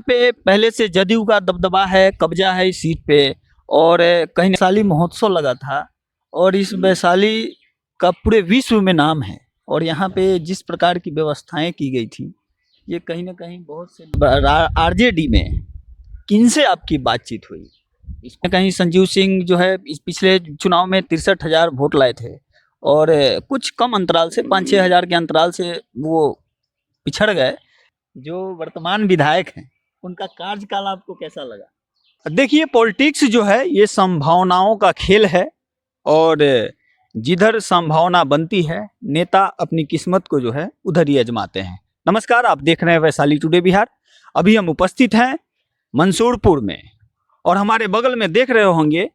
पे पहले से जदयू का दबदबा है, कब्जा है इस सीट पे। और कहीं वैशाली महोत्सव लगा था और इस वैशाली का पूरे विश्व में नाम है। और यहाँ पे जिस प्रकार की व्यवस्थाएं की गई थी, ये कहीं ना कहीं बहुत से आरजेडी में किनसे आपकी बातचीत हुई? इसमें कहीं संजीव सिंह जो है इस पिछले चुनाव में 63,000 वोट लाए थे और कुछ कम अंतराल से 5-6 हज़ार के अंतराल से वो पिछड़ गए। जो वर्तमान विधायक हैं उनका कार्यकाल आपको कैसा लगा? देखिए, पॉलिटिक्स जो है ये संभावनाओं का खेल है और जिधर संभावना बनती है नेता अपनी किस्मत को जो है उधर ही आजमाते हैं। नमस्कार, आप देख रहे हैं वैशाली टुडे बिहार। अभी हम उपस्थित हैं मंसूरपुर में और हमारे बगल में देख रहे होंगे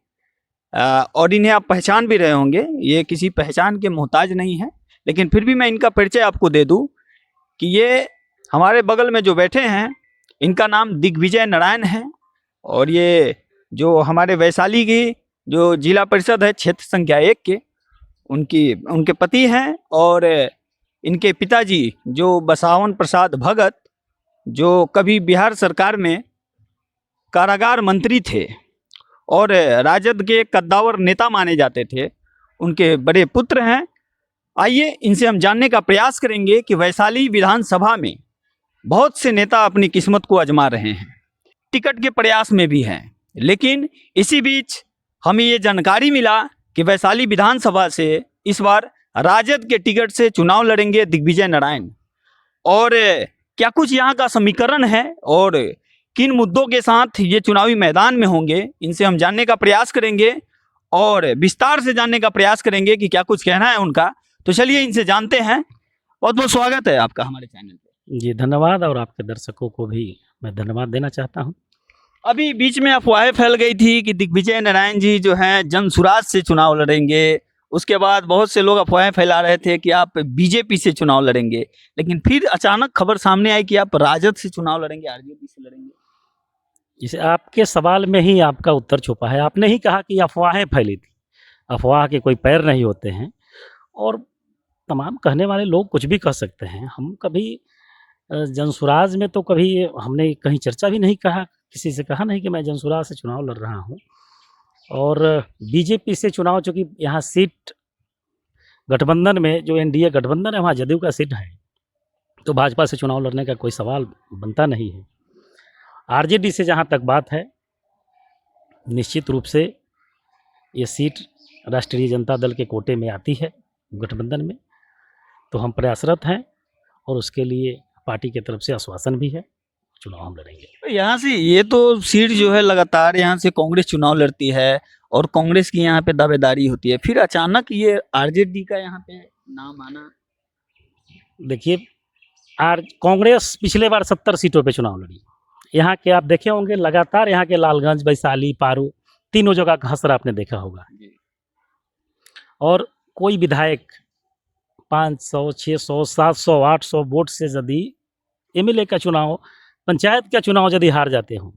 और इन्हें आप पहचान भी रहे होंगे, ये किसी पहचान के मोहताज नहीं है, लेकिन फिर भी मैं इनका परिचय आपको दे दूं कि ये हमारे बगल में जो बैठे हैं इनका नाम दिग्विजय नारायण है। और ये जो हमारे वैशाली की जो जिला परिषद है क्षेत्र संख्या 1 के उनके पति हैं। और इनके पिताजी जो बसावन प्रसाद भगत, जो कभी बिहार सरकार में कारागार मंत्री थे और राजद के कद्दावर नेता माने जाते थे, उनके बड़े पुत्र हैं। आइए इनसे हम जानने का प्रयास करेंगे कि वैशाली विधानसभा में बहुत से नेता अपनी किस्मत को आजमा रहे हैं, टिकट के प्रयास में भी हैं, लेकिन इसी बीच हमें ये जानकारी मिला कि वैशाली विधानसभा से इस बार राजद के टिकट से चुनाव लड़ेंगे दिग्विजय नारायण। और क्या कुछ यहाँ का समीकरण है और किन मुद्दों के साथ ये चुनावी मैदान में होंगे, इनसे हम जानने का प्रयास करेंगे और विस्तार से जानने का प्रयास करेंगे कि क्या कुछ कहना है उनका। तो चलिए इनसे जानते हैं। बहुत बहुत स्वागत है आपका हमारे चैनल पे। जी धन्यवाद, और आपके दर्शकों को भी मैं धन्यवाद देना चाहता हूं। अभी बीच में अफवाहें फैल गई थी कि दिग्विजय नारायण जी जो हैं जनसुराज से चुनाव लड़ेंगे। उसके बाद बहुत से लोग अफवाहें फैला रहे थे कि आप बीजेपी से चुनाव लड़ेंगे, लेकिन फिर अचानक खबर सामने आई कि आप राजद से चुनाव लड़ेंगे, आरजेडी से लड़ेंगे। इसे आपके सवाल में ही आपका उत्तर छुपा है। आपने ही कहा कि अफवाहें फैली थी। अफवाह के कोई पैर नहीं होते हैं और तमाम कहने वाले लोग कुछ भी कह सकते हैं। हम कभी जनसुराज में तो कभी हमने कहीं चर्चा भी नहीं कहा, किसी से कहा नहीं कि मैं जनसुराज से चुनाव लड़ रहा हूं। और बीजेपी से चुनाव, चूँकि यहाँ सीट गठबंधन में जो एनडीए गठबंधन है वहाँ जदयू का सीट है, तो भाजपा से चुनाव लड़ने का कोई सवाल बनता नहीं है। आरजेडी से जहाँ तक बात है, निश्चित रूप से ये सीट राष्ट्रीय जनता दल के कोटे में आती है गठबंधन में, तो हम प्रयासरत हैं और उसके लिए पार्टी की तरफ से आश्वासन भी है, चुनाव हम लड़ेंगे। यहाँ से ये तो सीट जो है लगातार यहाँ से कांग्रेस चुनाव लड़ती है और कांग्रेस की यहाँ पे दावेदारी होती है, फिर अचानक ये आरजेडी का यहाँ पे नाम आना। देखिए, कांग्रेस पिछले बार 70 सीटों पे चुनाव लड़ी। यहाँ के आप देखे होंगे लगातार, यहाँ के लालगंज, वैशाली, पारू, तीनों जगह का हसर आपने देखा होगा। और कोई विधायक 500, 600, 700, 800 वोट से यदि एमएलए का चुनाव, पंचायत का चुनाव यदि हार जाते हों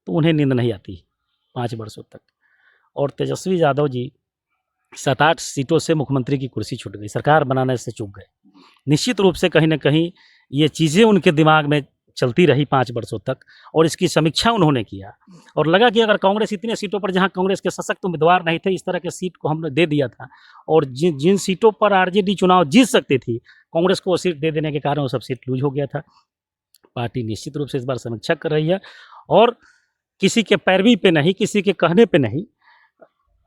तो उन्हें नींद नहीं आती 5 वर्षों तक। और तेजस्वी यादव जी 7-8 सीटों से मुख्यमंत्री की कुर्सी छूट गई, सरकार बनाने से चूक गए। निश्चित रूप से कहीं ना कहीं ये चीज़ें उनके दिमाग में चलती रही 5 वर्षों तक, और इसकी समीक्षा उन्होंने किया और लगा कि अगर कांग्रेस इतने सीटों पर, जहां कांग्रेस के सशक्त उम्मीदवार नहीं थे, इस तरह के सीट को हमने दे दिया था, और जिन सीटों पर आरजेडी चुनाव जीत सकती थी, कांग्रेस को वो सीट दे देने के कारण वो सब सीट लूज हो गया था। पार्टी निश्चित रूप से इस बार समीक्षा कर रही है और किसी के पैरवी पे नहीं, किसी के कहने पे नहीं,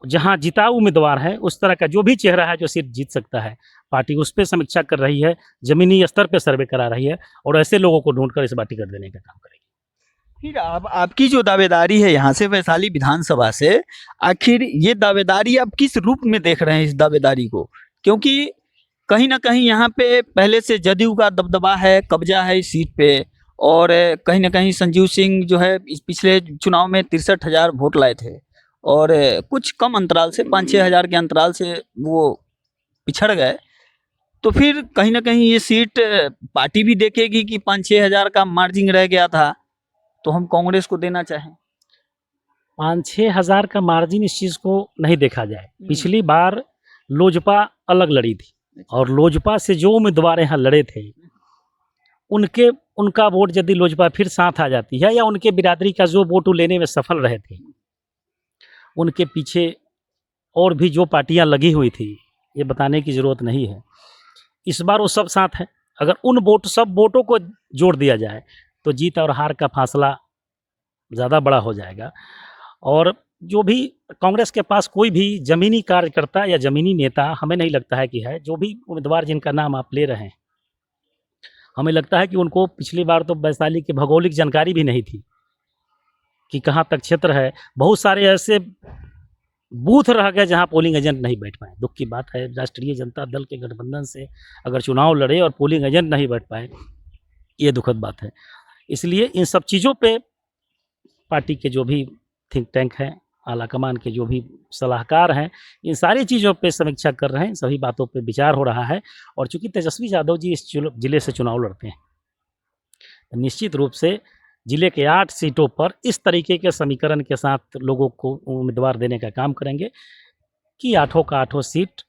जहां जिताऊ उम्मीदवार है उस तरह का जो भी चेहरा है जो सीट जीत सकता है, पार्टी उस पर समीक्षा कर रही है, जमीनी स्तर पे सर्वे करा रही है और ऐसे लोगों को ढूंढकर इस बार टिकट देने का काम करेगी। फिर आपकी जो दावेदारी है यहाँ से वैशाली विधानसभा से, आखिर ये दावेदारी आप किस रूप में देख रहे हैं इस दावेदारी को? क्योंकि कहीं ना कहीं यहाँ पे पहले से जदयू का दबदबा है, कब्जा है इस सीट पे। और कहीं ना कहीं संजीव सिंह जो है इस पिछले चुनाव में 63,000 वोट लाए थे और कुछ कम अंतराल से 5-6 हज़ार के अंतराल से वो पिछड़ गए। तो फिर कहीं ना कहीं ये सीट पार्टी भी देखेगी कि 5-6 हज़ार का मार्जिन रह गया था तो हम कांग्रेस को देना चाहें। 5-6 हज़ार का मार्जिन इस चीज़ को नहीं देखा जाए। पिछली बार लोजपा अलग लड़ी थी और लोजपा से जो उम्मीदवार यहाँ लड़े थे उनके उनका वोट यदि लोजपा फिर साथ आ जाती है, या उनके बिरादरी का जो वोट वो लेने में सफल रहे थे, उनके पीछे और भी जो पार्टियां लगी हुई थी, ये बताने की ज़रूरत नहीं है, इस बार वो सब साथ है। अगर उन सब वोटों को जोड़ दिया जाए तो जीत और हार का फासला ज़्यादा बड़ा हो जाएगा। और जो भी कांग्रेस के पास कोई भी ज़मीनी कार्यकर्ता या ज़मीनी नेता हमें नहीं लगता है कि है, जो भी उम्मीदवार जिनका नाम आप ले रहे हैं, हमें लगता है कि उनको पिछली बार तो वैशाली की भौगोलिक जानकारी भी नहीं थी कि कहाँ तक क्षेत्र है। बहुत सारे ऐसे बूथ रह गए जहाँ पोलिंग एजेंट नहीं बैठ पाए। दुख की बात है, राष्ट्रीय जनता दल के गठबंधन से अगर चुनाव लड़े और पोलिंग एजेंट नहीं बैठ पाए, ये दुखद बात है। इसलिए इन सब चीज़ों पे पार्टी के जो भी थिंक टैंक हैं, आलाकमान के जो भी सलाहकार हैं, इन सारी चीज़ों पे समीक्षा कर रहे हैं, सभी बातों पे विचार हो रहा है। और चूंकि तेजस्वी यादव जी इस जिले से चुनाव लड़ते हैं, तो निश्चित रूप से जिले के 8 सीटों पर इस तरीके के समीकरण के साथ लोगों को उम्मीदवार देने का काम करेंगे कि 8 का 8 सीट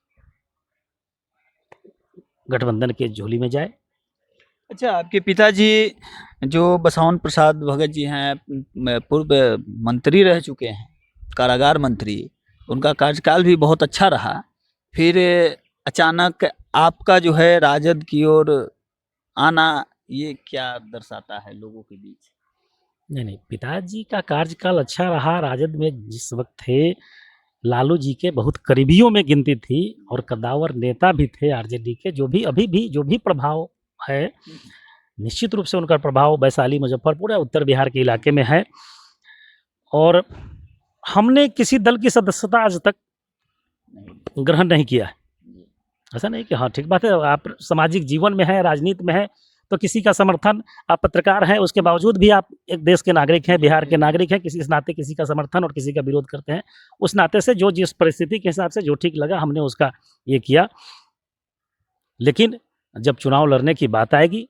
गठबंधन के झोली में जाए। अच्छा, आपके पिताजी जो बसवन प्रसाद भगत जी हैं, पूर्व मंत्री रह चुके हैं, कारागार मंत्री, उनका कार्यकाल भी बहुत अच्छा रहा। फिर अचानक आपका जो है राजद की ओर आना, ये क्या दर्शाता है लोगों के बीच? नहीं, पिताजी का कार्यकाल अच्छा रहा। राजद में जिस वक्त थे, लालू जी के बहुत करीबियों में गिनती थी और कद्दावर नेता भी थे आरजेडी के, जो भी अभी भी जो भी प्रभाव है, निश्चित रूप से उनका प्रभाव वैशाली, मुजफ्फरपुर या उत्तर बिहार के इलाके में है। और हमने किसी दल की सदस्यता आज तक ग्रहण नहीं किया है। ऐसा नहीं कि हाँ ठीक बात है, आप सामाजिक जीवन में हैं, राजनीति में हैं, तो किसी का समर्थन, आप पत्रकार हैं, उसके बावजूद भी आप एक देश के नागरिक हैं, बिहार के नागरिक हैं, किसी इस नाते किसी का समर्थन और किसी का विरोध करते हैं। उस नाते से जो जिस परिस्थिति के हिसाब से जो ठीक लगा, हमने उसका ये किया। लेकिन जब चुनाव लड़ने की बात आएगी,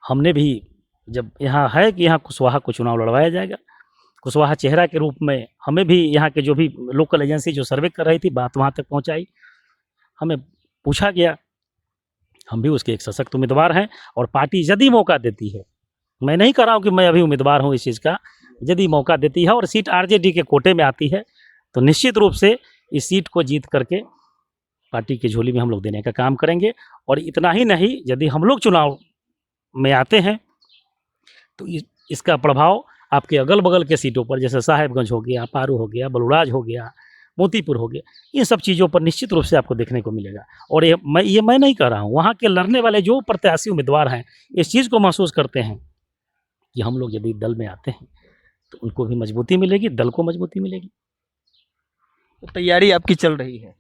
हमने भी, जब यहाँ है कि यहाँ कुशवाहा को चुनाव लड़वाया जाएगा, कुशवाहा चेहरा के रूप में हमें भी यहाँ के जो भी लोकल एजेंसी जो सर्वे कर रही थी, बात वहाँ तक पहुँचाई, हमें पूछा गया, हम भी उसके एक सशक्त उम्मीदवार हैं। और पार्टी यदि मौका देती है, मैं नहीं कह रहा हूँ कि मैं अभी उम्मीदवार हूँ इस चीज़ का, यदि मौका देती है और सीट आरजेडी के कोटे में आती है, तो निश्चित रूप से इस सीट को जीत करके पार्टी की झोली में हम लोग देने का काम करेंगे। और इतना ही नहीं, यदि हम लोग चुनाव में आते हैं तो इसका प्रभाव आपके अगल बगल के सीटों पर, जैसे साहेबगंज हो गया, पारू हो गया, बलुराज हो गया, मोतीपुर हो गया, इन सब चीज़ों पर निश्चित रूप से आपको देखने को मिलेगा। और ये मैं नहीं कह रहा हूँ, वहाँ के लड़ने वाले जो प्रत्याशी उम्मीदवार हैं इस चीज़ को महसूस करते हैं कि हम लोग यदि दल में आते हैं तो उनको भी मजबूती मिलेगी, दल को मजबूती मिलेगी। तो तैयारी आपकी चल रही है?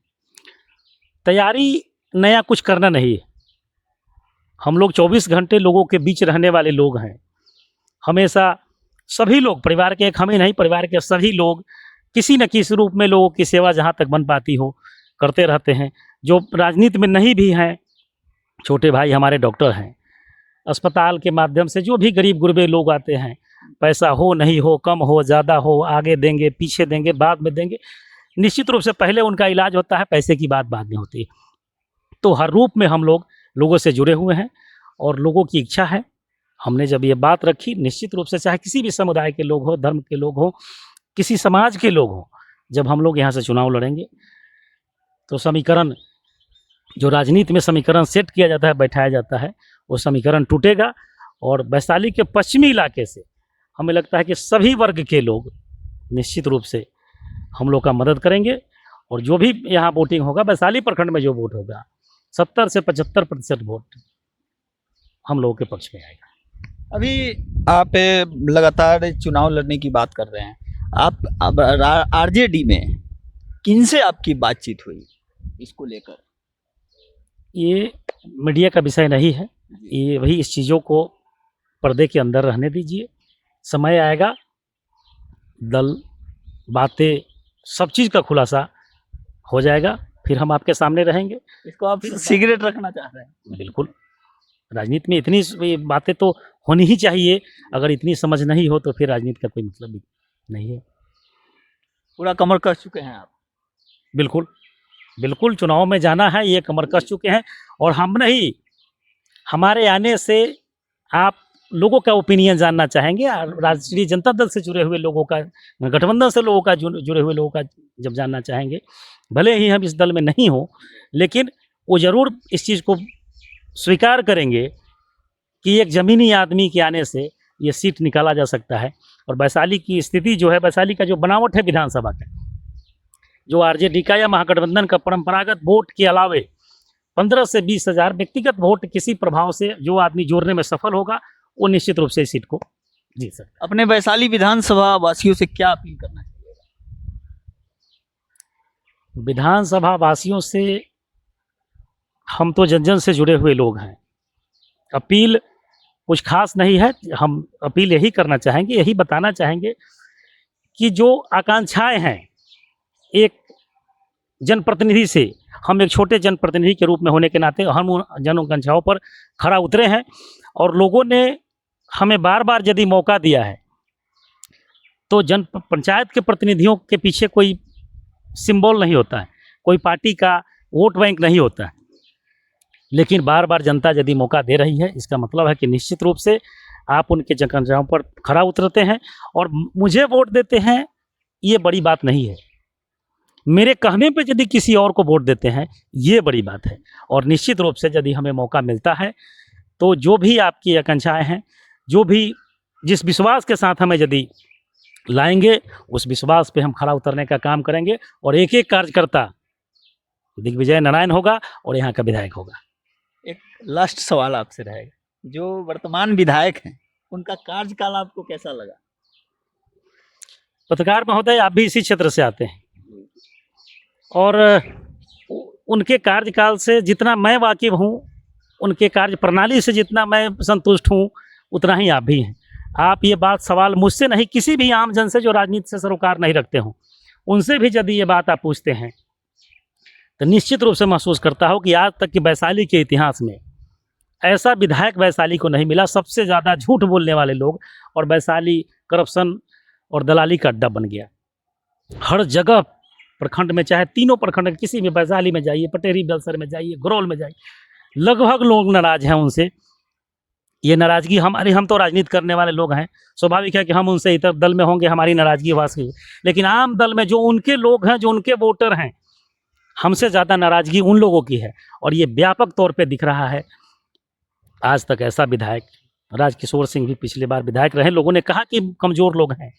तैयारी नया कुछ करना नहीं है। हम लोग 24 घंटे लोगों के बीच रहने वाले लोग हैं। हमेशा सभी लोग, परिवार के एक हम ही नहीं, परिवार के सभी लोग किसी न किसी रूप में लोगों की सेवा जहाँ तक बन पाती हो करते रहते हैं। जो राजनीति में नहीं भी हैं, छोटे भाई हमारे डॉक्टर हैं, अस्पताल के माध्यम से जो भी गरीब गुरबे लोग आते हैं, पैसा हो नहीं हो, कम हो ज़्यादा हो, आगे देंगे पीछे देंगे बाद में देंगे, निश्चित रूप से पहले उनका इलाज होता है, पैसे की बात बाद में होती है। तो हर रूप में हम लोग लोगों से जुड़े हुए हैं और लोगों की इच्छा है। हमने जब ये बात रखी, निश्चित रूप से चाहे किसी भी समुदाय के लोग हो, धर्म के लोग हो, किसी समाज के लोग हो, जब हम लोग यहाँ से चुनाव लड़ेंगे तो समीकरण, जो राजनीति में समीकरण सेट किया जाता है, बैठाया जाता है, वो समीकरण टूटेगा। और वैशाली के पश्चिमी इलाके से हमें लगता है कि सभी वर्ग के लोग निश्चित रूप से हम लोग का मदद करेंगे। और जो भी यहाँ वोटिंग होगा, वैशाली प्रखंड में जो वोट होगा, 70 से 75% वोट हम लोगों के पक्ष में आएगा। अभी आप लगातार चुनाव लड़ने की बात कर रहे हैं, आप आरजेडी में किनसे आपकी बातचीत हुई इसको लेकर? ये मीडिया का विषय नहीं है, ये वही, इस चीज़ों को पर्दे के अंदर रहने दीजिए। समय आएगा, दल, बातें, सब चीज़ का खुलासा हो जाएगा, फिर हम आपके सामने रहेंगे। इसको आप सीक्रेट रखना चाह रहे हैं? बिल्कुल, राजनीति में इतनी बातें तो होनी ही चाहिए। अगर इतनी समझ नहीं हो तो फिर राजनीति का कोई मतलब भी नहीं है। पूरा कमर कस चुके हैं आप? बिल्कुल बिल्कुल, चुनाव में जाना है, ये कमर कस चुके हैं। और हम नहीं, हमारे आने से आप लोगों का ओपिनियन जानना चाहेंगे, राष्ट्रीय जनता दल से जुड़े हुए लोगों का, गठबंधन से लोगों का जुड़े हुए लोगों का जब जानना चाहेंगे, भले ही हम इस दल में नहीं हो, लेकिन वो ज़रूर इस चीज़ को स्वीकार करेंगे कि एक ज़मीनी आदमी के आने से ये सीट निकाला जा सकता है। और वैशाली की स्थिति जो है, वैशाली का जो बनावट है विधानसभा का, जो आरजेडी का या महागठबंधन का परंपरागत वोट के अलावे 15 से 20 हज़ार व्यक्तिगत वोट किसी प्रभाव से जो आदमी जोड़ने में सफल होगा, वो निश्चित रूप से इस सीट को जीत सकता है। अपने वैशाली विधानसभा वासियों से क्या अपील करना चाहिए? विधानसभा वासियों से, हम तो जन जन से जुड़े हुए लोग हैं, अपील कुछ खास नहीं है। हम अपील यही करना चाहेंगे, यही बताना चाहेंगे कि जो आकांक्षाएं हैं एक जनप्रतिनिधि से, हम एक छोटे जनप्रतिनिधि के रूप में होने के नाते हम उन जन आकांक्षाओं पर खरा उतरे हैं, और लोगों ने हमें बार बार यदि मौका दिया है, तो जन पंचायत के प्रतिनिधियों के पीछे कोई सिंबल नहीं होता है, कोई पार्टी का वोट बैंक नहीं होता है, लेकिन बार बार जनता यदि मौका दे रही है, इसका मतलब है कि निश्चित रूप से आप उनके जन आकांक्षाओं पर खरा उतरते हैं और मुझे वोट देते हैं, ये बड़ी बात नहीं है। मेरे कहने पे यदि किसी और को वोट देते हैं, ये बड़ी बात है। और निश्चित रूप से यदि हमें मौका मिलता है, तो जो भी आपकी आकांक्षाएं हैं, जो भी जिस विश्वास के साथ हमें यदि लाएंगे, उस विश्वास पे हम खरा उतरने का काम करेंगे, और एक एक कार्यकर्ता दिग्विजय नारायण होगा और यहाँ का विधायक होगा। एक लास्ट सवाल आपसे रहेगा, जो वर्तमान विधायक हैं उनका कार्यकाल आपको कैसा लगा? पत्रकार महोदय, आप भी इसी क्षेत्र से आते हैं, और उनके कार्यकाल से जितना मैं वाकिफ हूँ, उनके कार्य प्रणाली से जितना मैं संतुष्ट हूँ, उतना ही आप भी हैं। आप ये बात सवाल मुझसे नहीं, किसी भी आम जन से जो राजनीति से सरोकार नहीं रखते हों, उनसे भी यदि ये बात आप पूछते हैं, तो निश्चित रूप से महसूस करता हो कि आज तक के वैशाली के इतिहास में ऐसा विधायक वैशाली को नहीं मिला। सबसे ज़्यादा झूठ बोलने वाले लोग, और वैशाली करप्शन और दलाली का अड्डा बन गया। हर जगह प्रखंड में, चाहे तीनों प्रखंड, किसी भी, वैशाली में जाइए, पटेरी बेलसर में जाइए, गरौल में जाइए, लगभग लोग नाराज हैं उनसे। ये नाराज़गी हमारी, हम तो राजनीति करने वाले लोग हैं, स्वाभाविक है कि हम उनसे इतर दल में होंगे, हमारी नाराज़गी वासी, लेकिन आम दल में जो उनके लोग हैं, जो उनके वोटर हैं, हमसे ज़्यादा नाराज़गी उन लोगों की है, और ये व्यापक तौर पे दिख रहा है। आज तक ऐसा विधायक, राजकिशोर सिंह भी पिछली बार विधायक रहे, लोगों ने कहा कि कमज़ोर लोग हैं,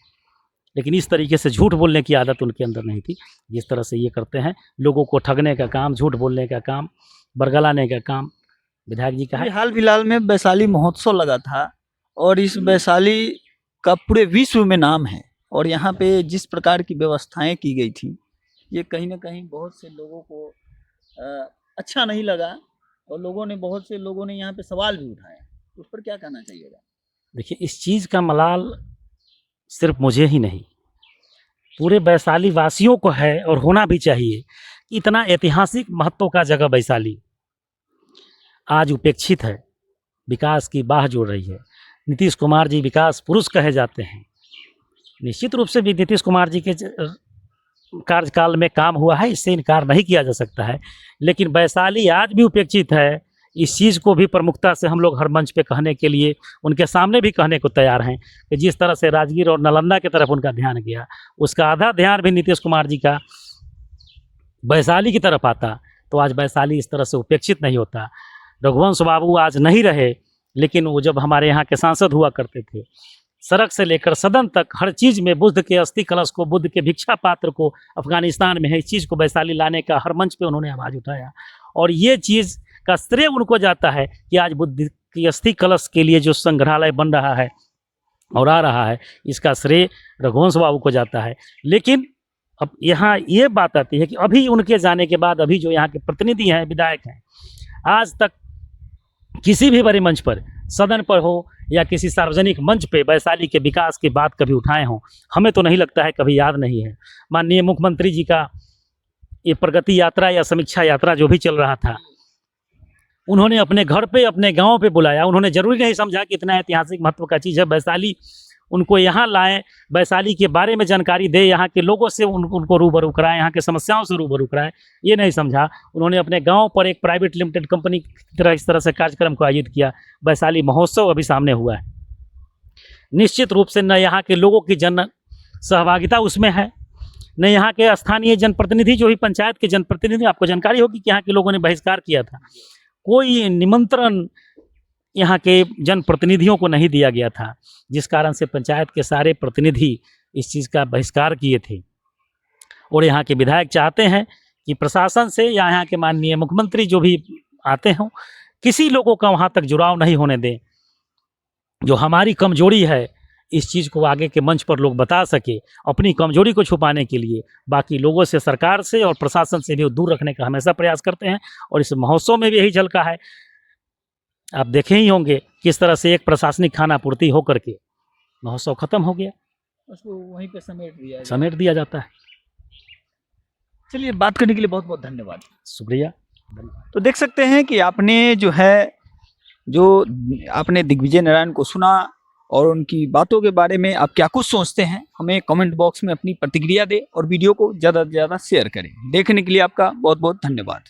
लेकिन इस तरीके से झूठ बोलने की आदत उनके अंदर नहीं थी। जिस तरह से ये करते हैं, लोगों को ठगने का काम, झूठ बोलने का काम, बरगलाने का काम विधायक जी का है। हाल फिलहाल में वैशाली महोत्सव लगा था, और इस वैशाली का पूरे विश्व में नाम है, और यहाँ पे जिस प्रकार की व्यवस्थाएं की गई थी, ये कहीं ना कहीं बहुत से लोगों को अच्छा नहीं लगा, और बहुत से लोगों ने यहाँ पे सवाल भी उठाए। उस पर क्या कहना चाहिएगा? देखिए, इस चीज़ का मलाल सिर्फ मुझे ही नहीं, पूरे वैशाली वासियों को है, और होना भी चाहिए। इतना ऐतिहासिक महत्व का जगह वैशाली आज उपेक्षित है, विकास की बाह जोड़ रही है। नीतीश कुमार जी विकास पुरुष कहे जाते हैं, निश्चित रूप से भी नीतीश कुमार जी के कार्यकाल में काम हुआ है, इससे इनकार नहीं किया जा सकता है, लेकिन वैशाली आज भी उपेक्षित है। इस चीज़ को भी प्रमुखता से हम लोग हर मंच पे कहने के लिए, उनके सामने भी कहने को तैयार हैं कि जिस तरह से राजगीर और नालंदा की तरफ उनका ध्यान गया, उसका आधा ध्यान भी नीतीश कुमार जी का वैशाली की तरफ आता, तो आज वैशाली इस तरह से उपेक्षित नहीं होता। रघुवंश बाबू आज नहीं रहे, लेकिन वो जब हमारे यहाँ के सांसद हुआ करते थे, सड़क से लेकर सदन तक हर चीज़ में बुद्ध के अस्थि कलश को, बुद्ध के भिक्षा पात्र को, अफगानिस्तान में है, इस चीज़ को वैशाली लाने का हर मंच पे उन्होंने आवाज़ उठाया, और ये चीज़ का श्रेय उनको जाता है कि आज बुद्ध की अस्थि कलश के लिए जो संग्रहालय बन रहा है और आ रहा है, इसका श्रेय रघुवंश बाबू को जाता है। लेकिन अब यहाँ ये बात आती है कि अभी उनके जाने के बाद, अभी जो यहाँ के प्रतिनिधि हैं, विधायक हैं, आज तक किसी भी बड़े मंच पर, सदन पर हो या किसी सार्वजनिक मंच पे वैशाली के विकास की बात कभी उठाए हों, हमें तो नहीं लगता है, कभी याद नहीं है। माननीय मुख्यमंत्री जी का ये प्रगति यात्रा या समीक्षा यात्रा जो भी चल रहा था, उन्होंने अपने घर पे, अपने गांव पे बुलाया। उन्होंने जरूरी नहीं समझा कि इतना ऐतिहासिक महत्व का चीज़ है वैशाली, उनको यहाँ लाएं, वैशाली के बारे में जानकारी दें, यहाँ के लोगों से उनको रूबरू कराएं, यहाँ के समस्याओं से रूबरू कराएं। ये नहीं समझा, उन्होंने अपने गांव पर एक प्राइवेट लिमिटेड कंपनी की तरह इस तरह से कार्यक्रम को आयोजित किया। वैशाली महोत्सव अभी सामने हुआ है, निश्चित रूप से न यहाँ के लोगों की जन सहभागिता उसमें है, न यहाँ के स्थानीय जनप्रतिनिधि जो भी पंचायत के जनप्रतिनिधि, आपको जानकारी होगी कि यहाँ के लोगों ने बहिष्कार किया था, कोई निमंत्रण यहाँ के जनप्रतिनिधियों को नहीं दिया गया था, जिस कारण से पंचायत के सारे प्रतिनिधि इस चीज़ का बहिष्कार किए थे। और यहाँ के विधायक चाहते हैं कि प्रशासन से या यहाँ के माननीय मुख्यमंत्री जो भी आते हों, किसी लोगों का वहाँ तक जुड़ाव नहीं होने दें। जो हमारी कमजोरी है, इस चीज़ को आगे के मंच पर लोग बता सके, अपनी कमजोरी को छुपाने के लिए बाकी लोगों से, सरकार से और प्रशासन से भी दूर रखने का हमेशा प्रयास करते हैं। और इस महोत्सव में भी यही झलका है। आप देखे ही होंगे किस तरह से एक प्रशासनिक खानापूर्ति होकर के महोत्सव खत्म हो गया, उसको वहीं पे समेट दिया जाता है। चलिए, बात करने के लिए बहुत बहुत धन्यवाद। शुक्रिया। तो देख सकते हैं कि आपने आपने दिग्विजय नारायण को सुना और उनकी बातों के बारे में आप क्या कुछ सोचते हैं, हमें कमेंट बॉक्स में अपनी प्रतिक्रिया दें और वीडियो को ज़्यादा से ज़्यादा शेयर करें। देखने के लिए आपका बहुत बहुत धन्यवाद।